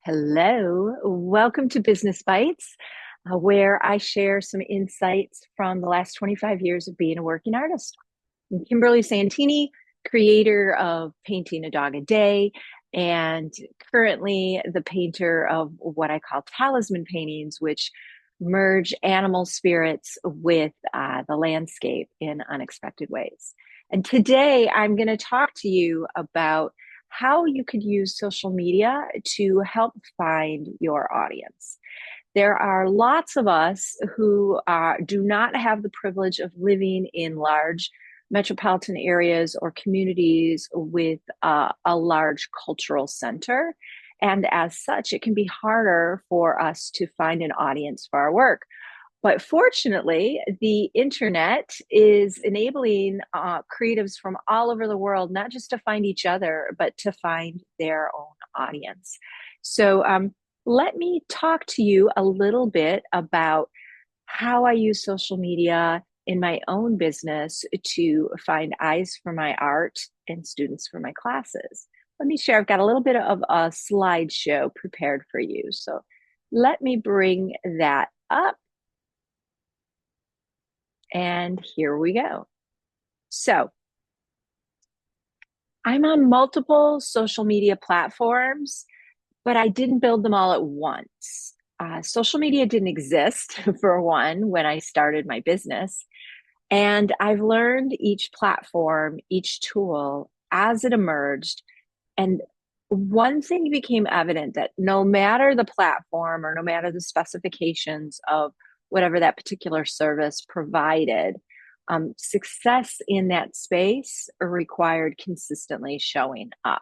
Hello, welcome to Business Bites, where I share some insights from the last 25 years of being a working artist. I'm Kimberly Santini, creator of Painting a Dog a Day, and currently the painter of what I call talisman paintings, which merge animal spirits with the landscape in unexpected ways. And today I'm going to talk to you about how you could use social media to help find your audience. There are lots of us who do not have the privilege of living in large metropolitan areas or communities with a large cultural center. And as such, it can be harder for us to find an audience for our work. But fortunately, the internet is enabling creatives from all over the world, not just to find each other, but to find their own audience. So let me talk to you a little bit about how I use social media in my own business to find eyes for my art and students for my classes. Let me share, I've got a little bit of a slideshow prepared for you. So let me bring that up. And here we go. So I'm on multiple social media platforms, but I didn't build them all at once. Social media didn't exist, for one, when I started my business. And I've learned each platform, each tool as it emerged. And one thing became evident that no matter the platform or no matter the specifications of whatever that particular service provided, success in that space required consistently showing up.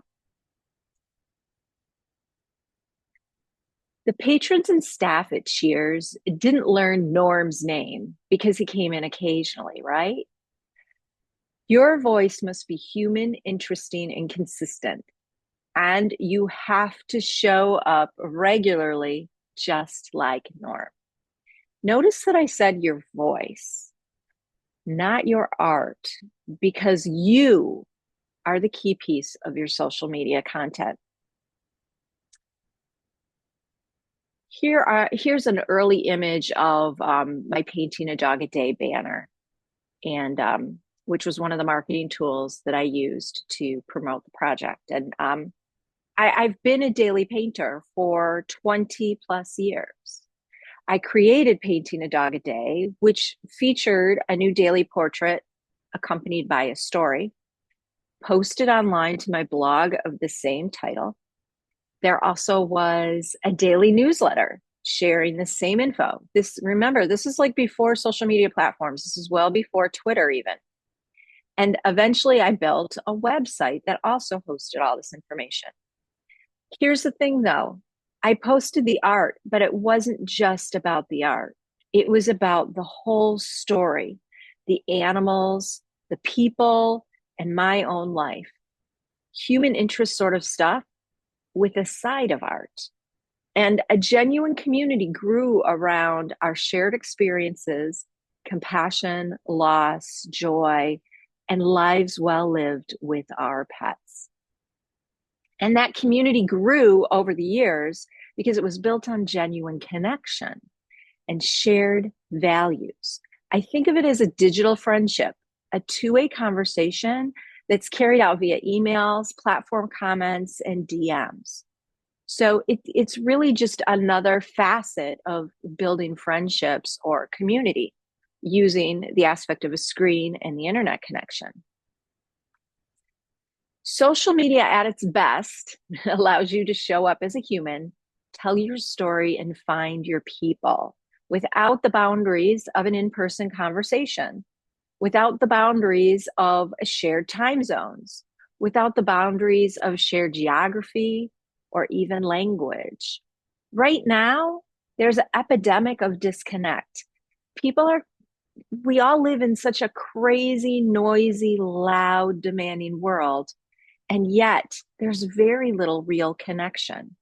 The patrons and staff at Cheers didn't learn Norm's name because he came in occasionally, right? Your voice must be human, interesting, and consistent. And you have to show up regularly, just like Norm. Notice that I said your voice, not your art, because you are the key piece of your social media content. Here's an early image of my Painting a Dog a Day banner, and which was one of the marketing tools that I used to promote the project. And I've been a daily painter for 20 plus years. I created Painting a Dog a Day, which featured a new daily portrait accompanied by a story, posted online to my blog of the same title. There also was a daily newsletter sharing the same info. Remember, this is like before social media platforms. This is well before Twitter even. And eventually I built a website that also hosted all this information. Here's the thing though, I posted the art, but it wasn't just about the art. It was about the whole story, the animals, the people, and my own life. Human interest sort of stuff with a side of art. And a genuine community grew around our shared experiences, compassion, loss, joy, and lives well lived with our pets. And that community grew over the years because it was built on genuine connection and shared values. I think of it as a digital friendship, a two-way conversation that's carried out via emails, platform comments, and DMs. So it's really just another facet of building friendships or community using the aspect of a screen and the internet connection. Social media at its best allows you to show up as a human, tell your story, and find your people without the boundaries of an in-person conversation, without the boundaries of shared time zones, without the boundaries of shared geography or even language. Right now, there's an epidemic of disconnect. We all live in such a crazy, noisy, loud, demanding world. And yet there's very little real connection.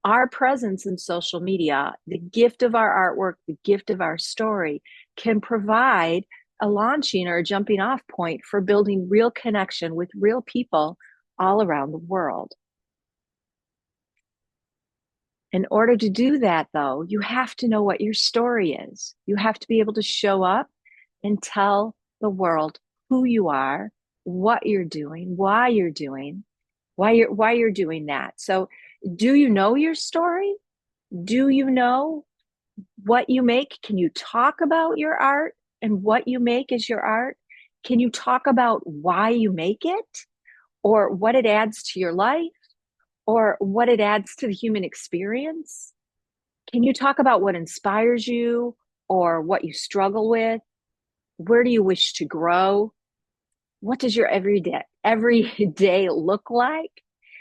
Our presence in social media, the gift of our artwork, the gift of our story, can provide a launching or a jumping off point for building real connection with real people all around the world. In order to do that, though, you have to know what your story is. You have to be able to show up and tell the world who you are, what you're doing, why you're doing that. So, do you know your story? Do you know what you make? Can you talk about your art and what you make is your art? Can you talk about why you make it or what it adds to your life or what it adds to the human experience? Can you talk about what inspires you or what you struggle with? Where do you wish to grow? What does your every day look like?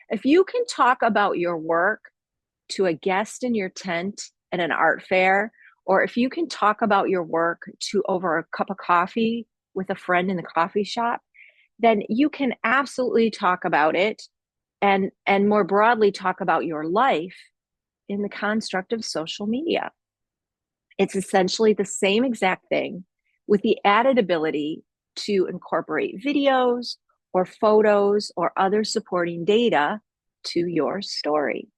If you can talk about your work to a guest in your tent at an art fair, or if you can talk about your work to over a cup of coffee with a friend in the coffee shop, then you can absolutely talk about it and more broadly talk about your life in the construct of social media. It's essentially the same exact thing with the added ability to incorporate videos or photos or other supporting data to your story.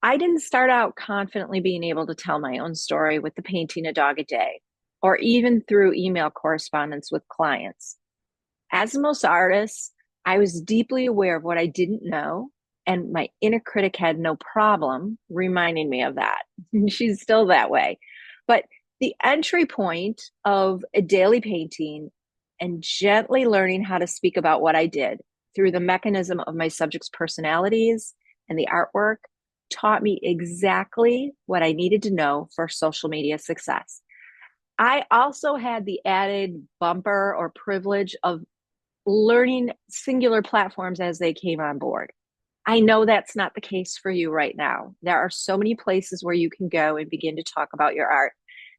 I didn't start out confidently being able to tell my own story with the painting a dog a day, or even through email correspondence with clients. As most artists, I was deeply aware of what I didn't know, and my inner critic had no problem reminding me of that. She's still that way. But the entry point of a daily painting and gently learning how to speak about what I did through the mechanism of my subjects' personalities and the artwork taught me exactly what I needed to know for social media success. I also had the added bumper or privilege of learning singular platforms as they came on board. I know that's not the case for you right now. There are so many places where you can go and begin to talk about your art.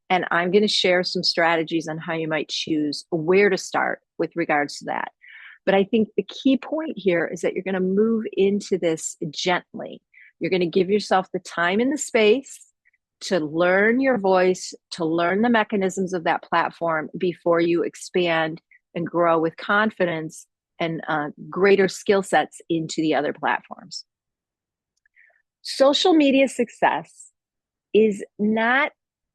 And I'm going to share some strategies on how you might choose where to start with regards to that. But I think the key point here is that you're going to move into this gently. You're going to give yourself the time and the space to learn your voice, to learn the mechanisms of that platform before you expand and grow with confidence and greater skill sets into the other platforms. Social media success is not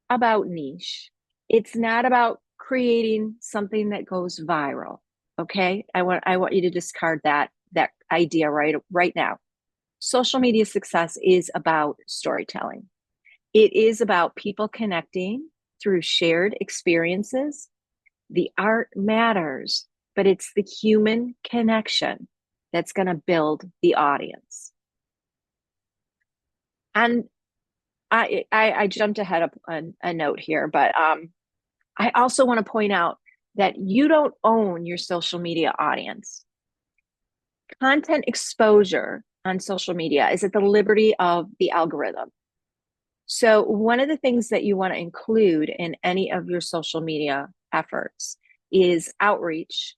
about niche. It's not about creating something that goes viral. Okay? I want you to discard that idea right now. Social media success is about storytelling. It is about people connecting through shared experiences. The art matters, but it's the human connection that's going to build the audience. And I jumped ahead of a note here, but I also want to point out that you don't own your social media audience. Content exposure on social media is at the liberty of the algorithm. So, one of the things that you want to include in any of your social media efforts is outreach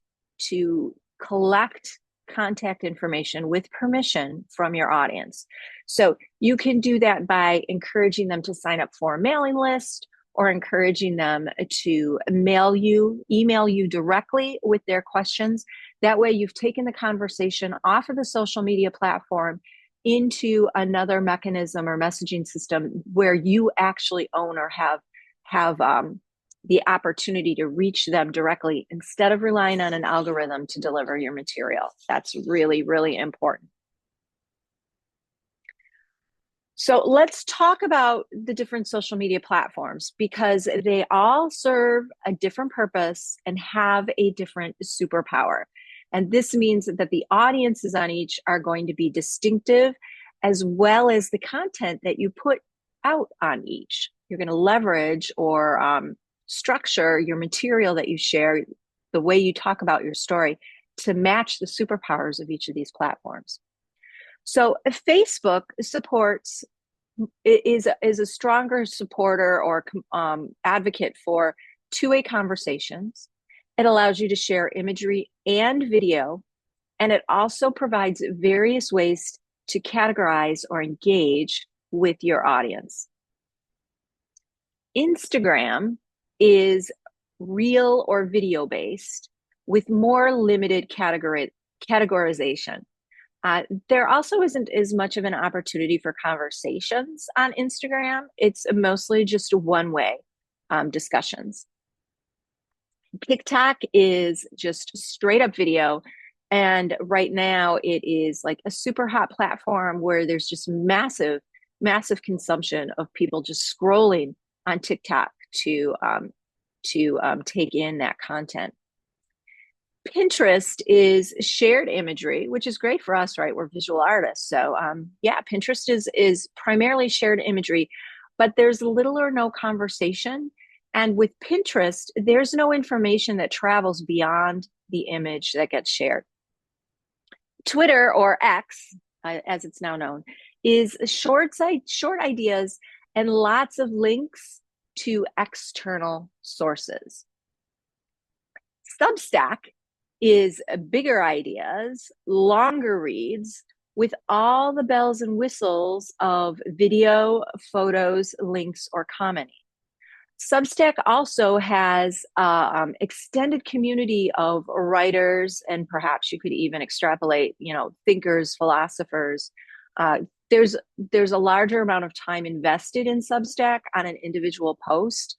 to collect contact information with permission from your audience. So, you can do that by encouraging them to sign up for a mailing list or encouraging them to email you directly with their questions. That way, you've taken the conversation off of the social media platform into another mechanism or messaging system where you actually own or have the opportunity to reach them directly instead of relying on an algorithm to deliver your material. That's really, really important. So let's talk about the different social media platforms because they all serve a different purpose and have a different superpower. And this means that the audiences on each are going to be distinctive, as well as the content that you put out on each. You're going to leverage or structure your material that you share, the way you talk about your story, to match the superpowers of each of these platforms. So Facebook supports is a stronger supporter or advocate for two-way conversations. It allows you to share imagery and video, and it also provides various ways to categorize or engage with your audience. Instagram is reel or video based with more limited categorization. There also isn't as much of an opportunity for conversations on Instagram. It's mostly just one way discussions. TikTok is just straight up video. And right now it is like a super hot platform where there's just massive consumption of people just scrolling on TikTok to take in that content. Pinterest is shared imagery, which is great for us, right? We're visual artists. So yeah, Pinterest is primarily shared imagery, but there's little or no conversation. And with Pinterest, there's no information that travels beyond the image that gets shared. Twitter, or X, as it's now known, is short ideas and lots of links to external sources. Substack is bigger ideas, longer reads, with all the bells and whistles of video, photos, links, or commenting. Substack also has extended community of writers, and perhaps you could even extrapolate, thinkers, philosophers. There's a larger amount of time invested in Substack on an individual post,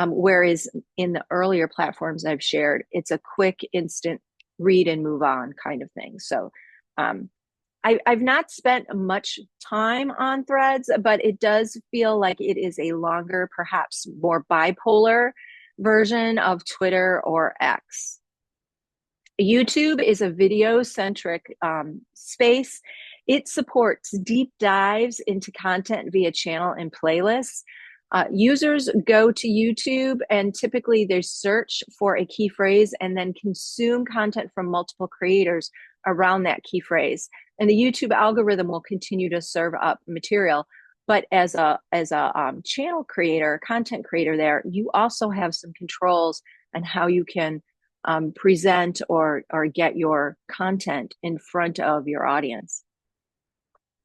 whereas in the earlier platforms I've shared, it's a quick, instant read and move on kind of thing. So I've not spent much time on Threads, but it does feel like it is a longer, perhaps more bipolar version of Twitter or X. YouTube is a video-centric space. It supports deep dives into content via channel and playlists. Users go to YouTube and typically they search for a key phrase and then consume content from multiple creators around that key phrase. And the YouTube algorithm will continue to serve up material. But as a channel creator, content creator there, you also have some controls on how you can present or get your content in front of your audience.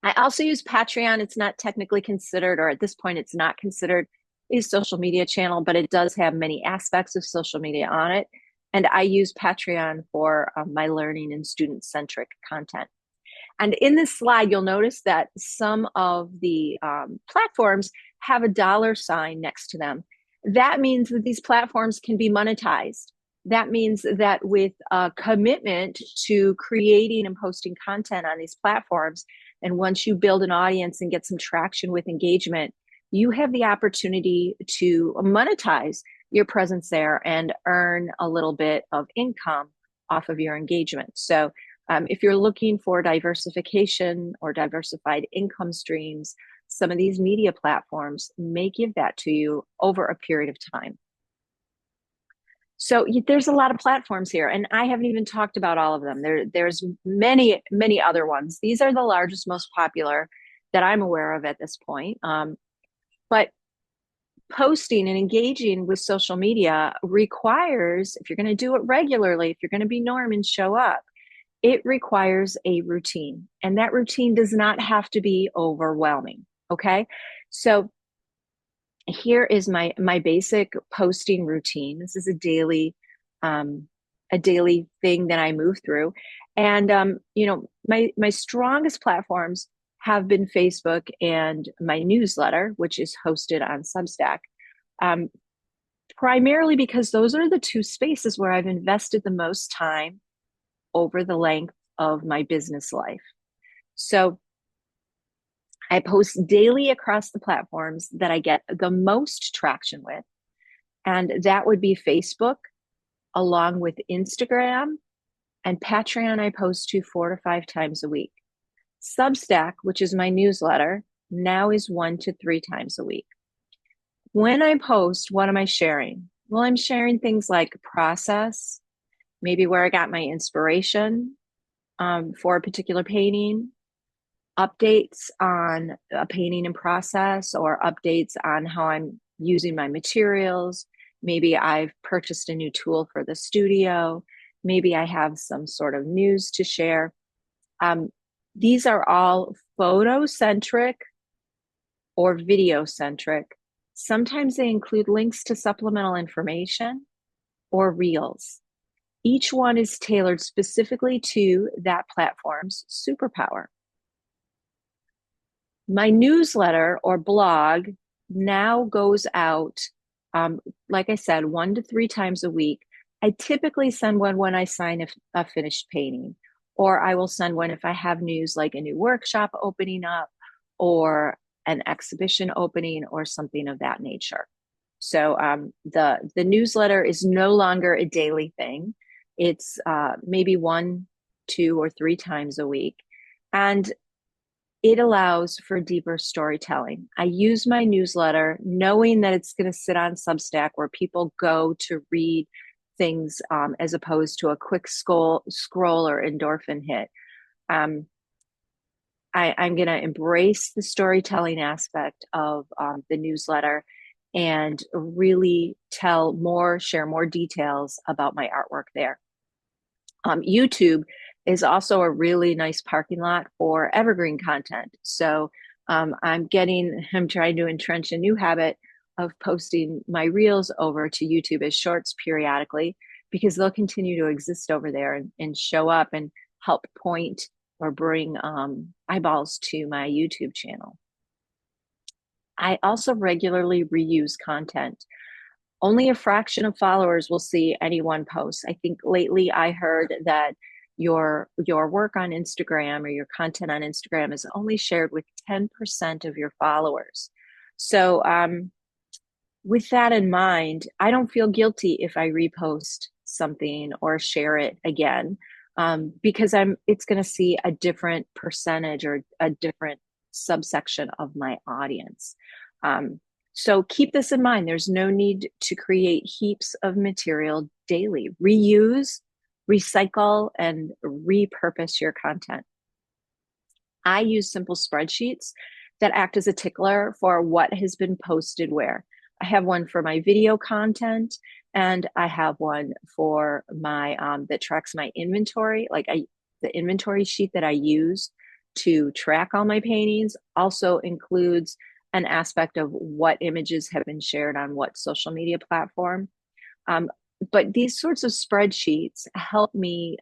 I also use Patreon. It's not technically considered, or at this point, it's not considered a social media channel, but it does have many aspects of social media on it. And I use Patreon for my learning and student-centric content. And in this slide, you'll notice that some of the platforms have a $ next to them. That means that these platforms can be monetized. That means that with a commitment to creating and posting content on these platforms, and once you build an audience and get some traction with engagement, you have the opportunity to monetize your presence there and earn a little bit of income off of your engagement. So if you're looking for diversification or diversified income streams, some of these media platforms may give that to you over a period of time. So there's a lot of platforms here, and I haven't even talked about all of them. There's many other ones. These are the largest, most popular that I'm aware of at this point. But posting and engaging with social media requires, if you're going to do it regularly, if you're going to be norm and show up, it requires a routine. And that routine does not have to be overwhelming. Okay. So here is my basic posting routine. This is a daily thing that I move through. And my strongest platforms have been Facebook and my newsletter, which is hosted on Substack. Primarily because those are the two spaces where I've invested the most time over the length of my business life. So I post daily across the platforms that I get the most traction with. And that would be Facebook, along with Instagram, and Patreon I post to 4 to 5 times a week. Substack, which is my newsletter, now is 1 to 3 times a week. When I post, what am I sharing? Well, I'm sharing things like process, maybe where I got my inspiration for a particular painting, updates on a painting in process, or updates on how I'm using my materials. Maybe I've purchased a new tool for the studio. Maybe I have some sort of news to share. These are all photo-centric or video-centric. Sometimes they include links to supplemental information or reels. Each one is tailored specifically to that platform's superpower. My newsletter or blog now goes out, like I said, 1 to 3 times a week. I typically send one when I sign a finished painting, or I will send one if I have news like a new workshop opening up or an exhibition opening or something of that nature. So the newsletter is no longer a daily thing. It's maybe 1, 2, or 3 times a week. And it allows for deeper storytelling. I use my newsletter knowing that it's going to sit on Substack where people go to read things as opposed to a quick scroll or endorphin hit. I'm going to embrace the storytelling aspect of the newsletter and really share more details about my artwork there. YouTube is also a really nice parking lot for evergreen content. So I'm trying to entrench a new habit of posting my reels over to YouTube as shorts periodically, because they'll continue to exist over there and show up and help point or bring eyeballs to my YouTube channel. I also regularly reuse content. Only a fraction of followers will see any one post. I think lately I heard that your work on Instagram or your content on Instagram is only shared with 10% of your followers. So with that in mind, I don't feel guilty if I repost something or share it again, because it's going to see a different percentage or a different subsection of my audience. So keep this in mind. There's no need to create heaps of material daily. Reuse, recycle, and repurpose your content. I use simple spreadsheets that act as a tickler for what has been posted where. I have one for my video content, and I have one for my that tracks my inventory. The inventory sheet that I use to track all my paintings also includes an aspect of what images have been shared on what social media platform. But these sorts of spreadsheets help me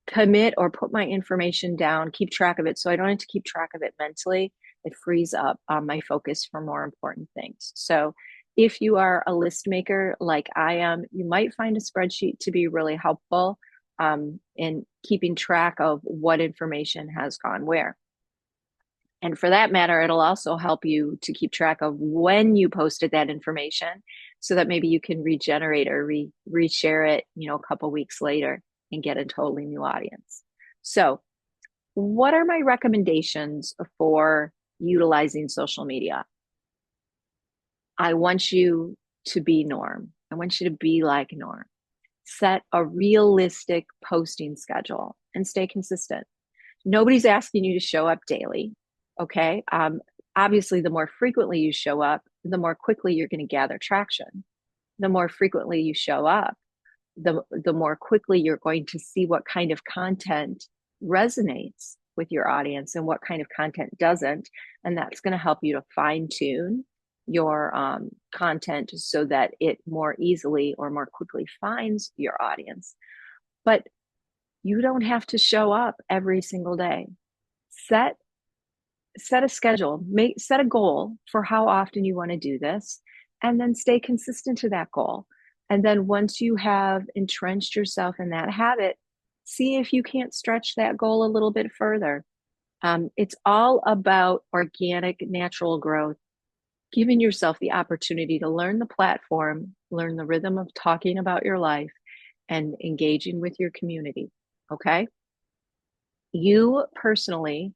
commit or put my information down, keep track of it. So I don't have to keep track of it mentally. It frees up my focus for more important things. So if you are a list maker like I am, you might find a spreadsheet to be really helpful in keeping track of what information has gone where. And for that matter, it'll also help you to keep track of when you posted that information so that maybe you can regenerate or reshare it, a couple weeks later and get a totally new audience. So what are my recommendations for utilizing social media? I want you to be Norm. I want you to be like Norm. Set a realistic posting schedule and stay consistent. Nobody's asking you to show up daily. Okay. Obviously, the more frequently you show up, the more quickly you're going to gather traction. The more frequently you show up, the more quickly you're going to see what kind of content resonates with your audience and what kind of content doesn't. And that's going to help you to fine tune your content so that it more easily or more quickly finds your audience. But you don't have to show up every single day. Set a schedule, set a goal for how often you want to do this, and then stay consistent to that goal. And then once you have entrenched yourself in that habit, see if you can't stretch that goal a little bit further. It's all about organic, natural growth, giving yourself the opportunity to learn the platform, learn the rhythm of talking about your life, and engaging with your community. Okay? You personally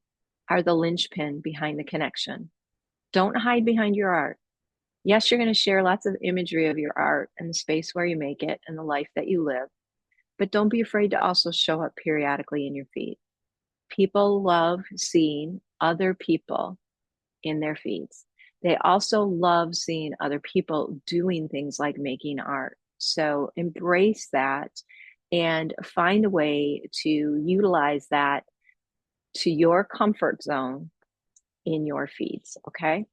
are the linchpin behind the connection. Don't hide behind your art. Yes, you're going to share lots of imagery of your art and the space where you make it and the life that you live, but don't be afraid to also show up periodically in your feed. People love seeing other people in their feeds. They also love seeing other people doing things like making art. So embrace that and find a way to utilize that to your comfort zone in your feeds. Okay.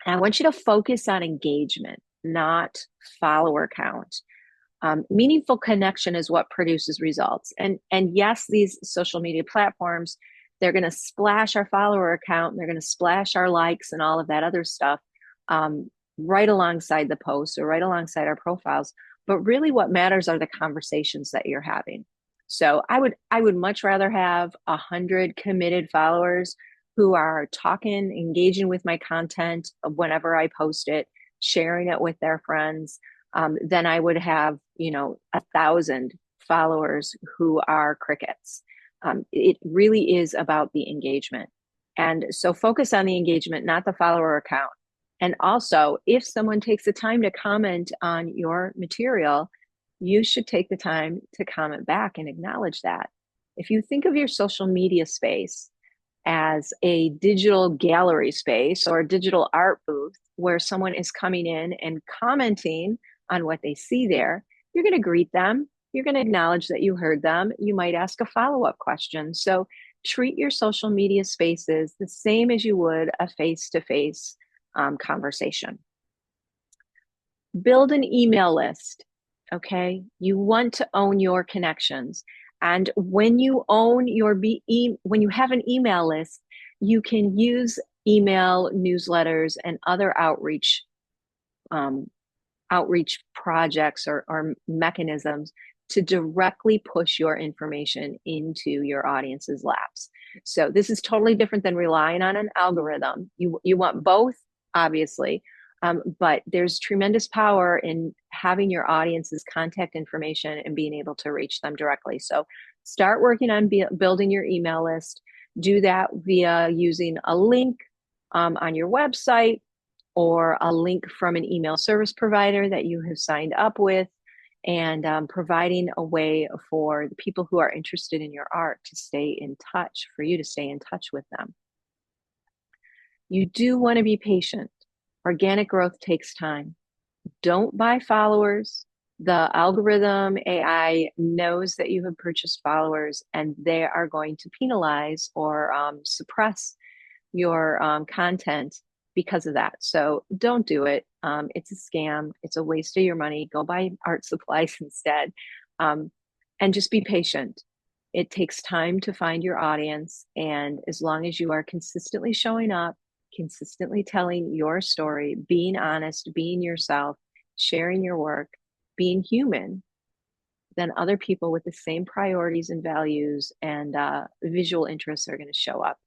And I want you to focus on engagement, not follower count. Meaningful connection is what produces results. And yes, these social media platforms, they're going to splash our follower account, and they're going to splash our likes and all of that other stuff um, right alongside the post or right alongside our profiles. But really, what matters are the conversations that you're having. So I would much rather have 100 committed followers who are talking, engaging with my content whenever I post it, sharing it with their friends, then I would have, 1,000 followers who are crickets. It really is about the engagement. And so focus on the engagement, not the follower account. And also, if someone takes the time to comment on your material, you should take the time to comment back and acknowledge that. If you think of your social media space as a digital gallery space or a digital art booth where someone is coming in and commenting on what they see there, you're going to greet them. You're going to acknowledge that you heard them. You might ask a follow up question. So treat your social media spaces the same as you would a face to face conversation. Build an email list. Okay. You want to own your connections. And when you own when you have an email list, you can use email newsletters and other um, outreach projects or mechanisms to directly push your information into your audience's laps. So this is totally different than relying on an algorithm. You want both, obviously, but there's tremendous power in having your audience's contact information and being able to reach them directly. So start working on building your email list. Do that via using a link on your website or a link from an email service provider that you have signed up with, and providing a way for the people who are interested in your art to stay in touch, for you to stay in touch with them. You do want to be patient. Organic growth takes time. Don't buy followers. The algorithm AI knows that you have purchased followers, and they are going to penalize or suppress your content because of that. So don't do it. It's a scam. It's a waste of your money. Go buy art supplies instead. Um, and just be patient. It takes time to find your audience. And as long as you are consistently showing up, consistently telling your story, being honest, being yourself, sharing your work, being human, then other people with the same priorities and values and visual interests are going to show up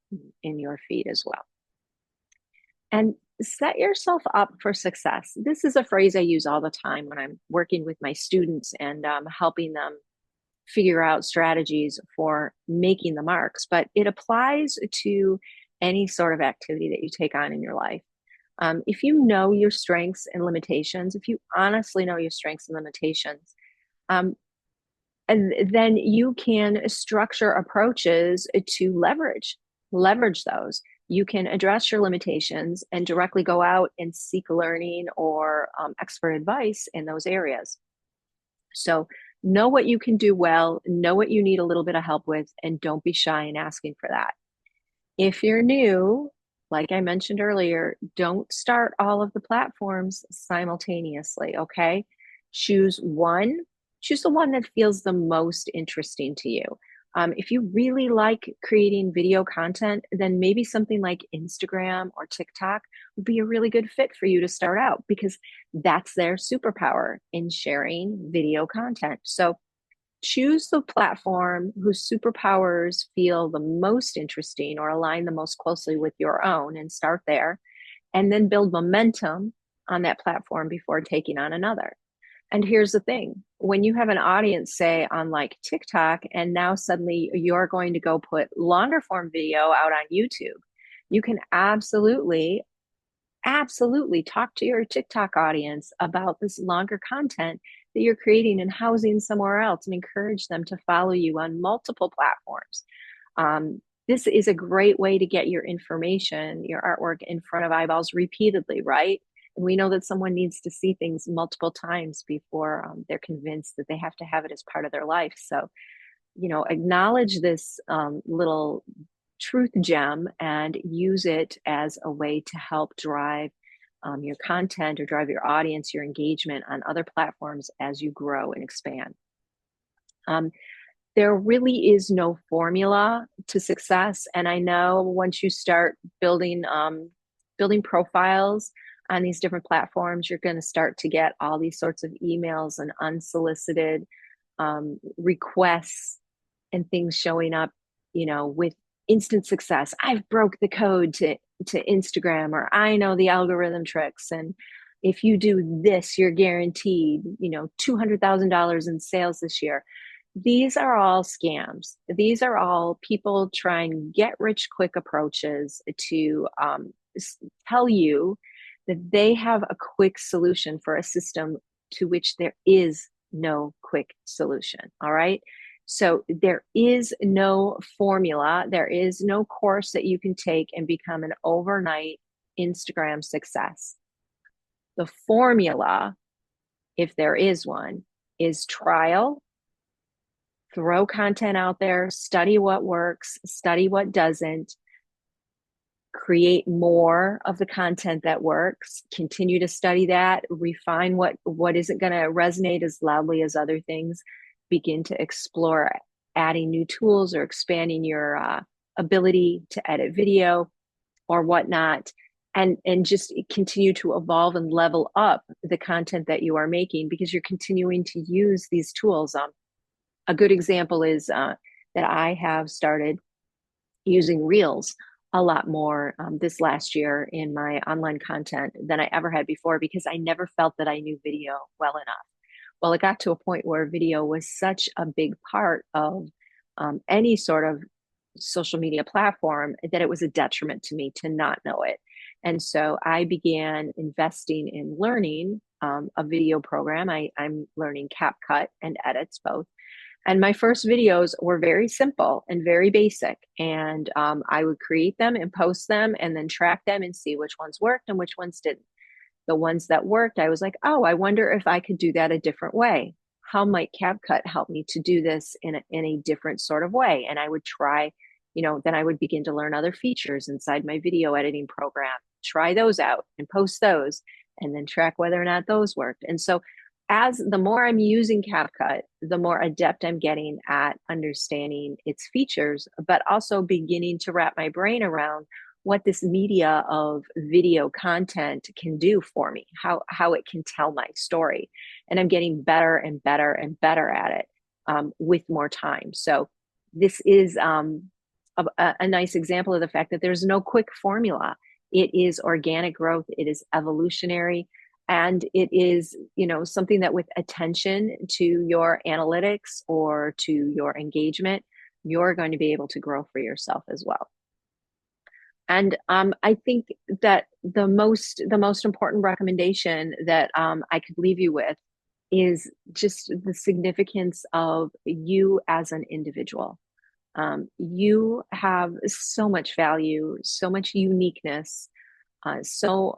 in your feed as well. And set yourself up for success. This is a phrase I use all the time when I'm working with my students and helping them figure out strategies for making the marks, but it applies to any sort of activity that you take on in your life. If you know your strengths and limitations, if you honestly know your strengths and limitations, and then you can structure approaches to leverage those. You can address your limitations and directly go out and seek learning or expert advice in those areas. So know what you can do well, know what you need a little bit of help with, and don't be shy in asking for that. If you're new, like I mentioned earlier, don't start all of the platforms simultaneously, okay? Choose one, choose the one that feels the most interesting to you. If you really like creating video content, then maybe something like Instagram or TikTok would be a really good fit for you to start out because that's their superpower in sharing video content. So choose the platform whose superpowers feel the most interesting or align the most closely with your own and start there, and then build momentum on that platform before taking on another. And here's the thing, when you have an audience, say on like TikTok, and now suddenly you're going to go put longer form video out on YouTube, you can absolutely talk to your TikTok audience about this longer content that you're creating and housing somewhere else, and encourage them to follow you on multiple platforms. This is a great way to get your information, your artwork in front of eyeballs repeatedly, right? And we know that someone needs to see things multiple times before they're convinced that they have to have it as part of their life. So, acknowledge this little truth gem and use it as a way to help drive your content or drive your audience, your engagement on other platforms as you grow and expand. There really is no formula to success. And I know once you start building profiles on these different platforms, you're going to start to get all these sorts of emails and unsolicited requests and things showing up, with instant success. I've broke the code to Instagram, or I know the algorithm tricks. And if you do this, you're guaranteed, $200,000 in sales this year. These are all scams. These are all people trying get rich quick approaches to tell you that they have a quick solution for a system to which there is no quick solution. All right. So there is no formula. There is no course that you can take and become an overnight Instagram success. The formula, if there is one, is trial. Throw content out there, study what works, study what doesn't, create more of the content that works, continue to study that, refine what isn't going to resonate as loudly as other things, begin to explore adding new tools or expanding your ability to edit video or whatnot, and just continue to evolve and level up the content that you are making because you're continuing to use these tools. A good example is that I have started using Reels a lot more this last year in my online content than I ever had before because I never felt that I knew video well enough. Well, it got to a point where video was such a big part of any sort of social media platform that it was a detriment to me to not know it. And so I began investing in learning a video program. I'm learning CapCut and Edits both. And my first videos were very simple and very basic. And I would create them and post them and then track them and see which ones worked and which ones didn't. The ones that worked, I was like, oh, I wonder if I could do that a different way. How might CapCut help me to do this in a different sort of way? And I would try, then I would begin to learn other features inside my video editing program, try those out and post those, and then track whether or not those worked. And so as the more I'm using CapCut, the more adept I'm getting at understanding its features, but also beginning to wrap my brain around what this media of video content can do for me, how it can tell my story. And I'm getting better and better and better at it with more time. So this is a nice example of the fact that there's no quick formula. It is organic growth. It is evolutionary. And it is, something that with attention to your analytics or to your engagement, you're going to be able to grow for yourself as well. And I think that the most important recommendation that I could leave you with is just the significance of you as an individual. You have so much value, so much uniqueness, so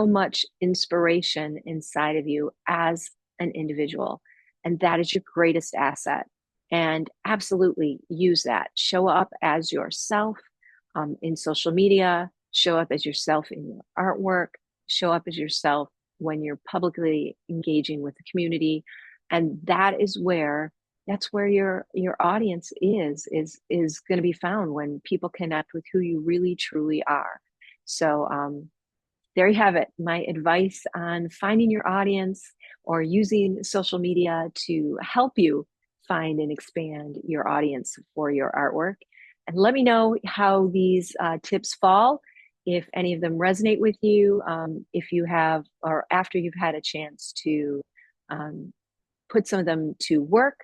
much inspiration inside of you as an individual, and that is your greatest asset. And absolutely use that. Show up as yourself in social media. Show up as yourself in your artwork. Show up as yourself when you're publicly engaging with the community, and that's where your audience is going to be found when people connect with who you really truly are. So there you have it. My advice on finding your audience or using social media to help you find and expand your audience for your artwork. And let me know how these tips fall, if any of them resonate with you, if you have, or after you've had a chance to put some of them to work,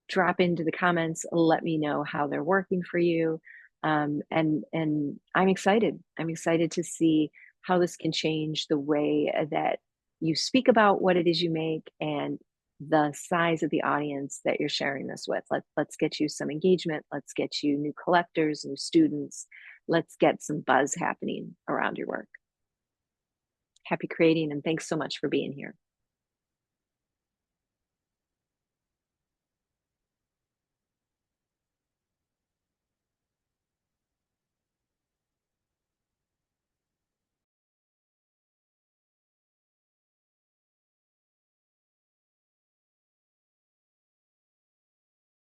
drop into the comments, let me know how they're working for you. And I'm excited. I'm excited to see how this can change the way that you speak about what it is you make and the size of the audience that you're sharing this with. Let's get you some engagement. Let's get you new collectors, new students. Let's get some buzz happening around your work. Happy creating, and thanks so much for being here.